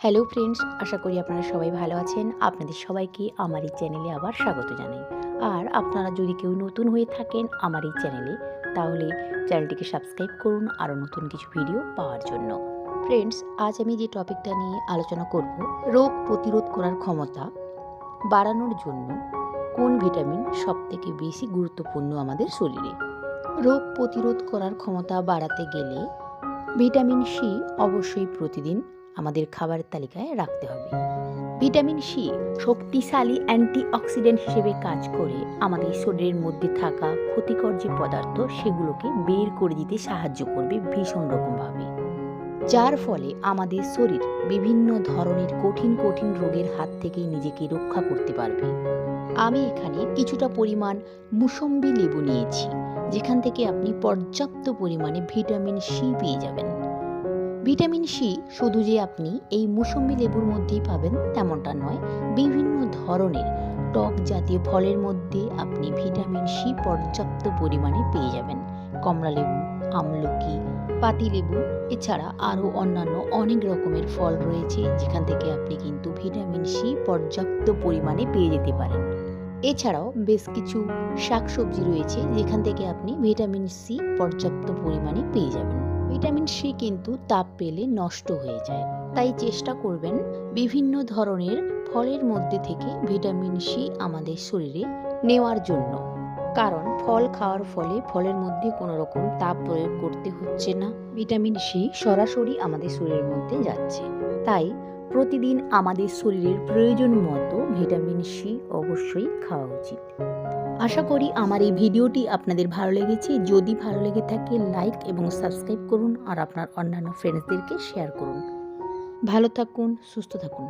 Hello friends, আশা করি আপনারা সবাই ভালো আছেন। আপনাদের সবাইকে আমার এই চ্যানেলে আবার স্বাগত জানাই। আর আপনারা যদি কেউ নতুন হয়ে থাকেন আমার এই চ্যানেলে, তাহলে চ্যানেলটিকে সাবস্ক্রাইব করুন আরও নতুন কিছু ভিডিও পাওয়ার জন্য। ফ্রেন্ডস, আজ আমি যে টপিকটা নিয়ে আলোচনা করব, রোগ প্রতিরোধ করার ক্ষমতা বাড়ানোর জন্য কোন ভিটামিন সবথেকে বেশি গুরুত্বপূর্ণ আমাদের শরীরে। রোগ প্রতিরোধ করার ক্ষমতা বাড়াতে গেলে ভিটামিন সি অবশ্যই প্রতিদিন আমাদের খাবারের তালিকায় রাখতে হবে। ভিটামিন সি শক্তিশালী অ্যান্টিঅক্সিডেন্ট হিসেবে কাজ করে আমাদের শরীরের মধ্যে থাকা ক্ষতিকর যে পদার্থ সেগুলোকে বের করে দিতে সাহায্য করবে ভীষণ রকমভাবে, যার ফলে আমাদের শরীর বিভিন্ন ধরনের কঠিন কঠিন রোগের হাত থেকে নিজেকে রক্ষা করতে পারবে। আমি এখানে কিছুটা পরিমাণ মুসম্বি লেবু নিয়েছি, যেখান থেকে আপনি পর্যাপ্ত পরিমাণে ভিটামিন সি পেয়ে যাবেন। ভিটামিন সি শুধু যে আপনি এই মুসম্বি লেবুর মধ্যেই পাবেন তেমনটা নয়, বিভিন্ন ধরনের টক জাতীয় ফলের মধ্যে আপনি ভিটামিন সি পর্যাপ্ত পরিমাণে পেয়ে যাবেন। কমলা লেবু, আমলকি, পাতিলেবু, এছাড়া আরও অন্যান্য অনেক রকমের ফল রয়েছে যেখান থেকে আপনি কিন্তু ভিটামিন সি পর্যাপ্ত পরিমাণে পেয়ে যেতে পারেন। এছাড়াও বেশ কিছু শাকসবজি রয়েছে যেখান থেকে আপনি ভিটামিন সি পর্যাপ্ত পরিমাণে পেয়ে যাবেন। ভিটামিন সি কিন্তু তাপ পেলে নষ্ট হয়ে যায়, তাই চেষ্টা করবেন বিভিন্ন ধরনের ফলের মধ্যে থেকে ভিটামিন সি আমাদের শরীরে নেওয়ার জন্য। কারণ ফল খাওয়ার ফলে ফলের মধ্যে কোনো রকম তাপ প্রয়োগ করতে হচ্ছে না, ভিটামিন সি সরাসরি আমাদের শরীরের মধ্যে যাচ্ছে। তাই প্রতিদিন আমাদের শরীরের প্রয়োজন মতো ভিটামিন সি অবশ্যই খাওয়া উচিত। আশা করি আমার এই ভিডিওটি আপনাদের ভালো লেগেছে। যদি ভালো লেগে থাকে লাইক এবং সাবস্ক্রাইব করুন আর আপনার অন্যান্য ফ্রেন্ডসদেরকে শেয়ার করুন। ভালো থাকুন, সুস্থ থাকুন।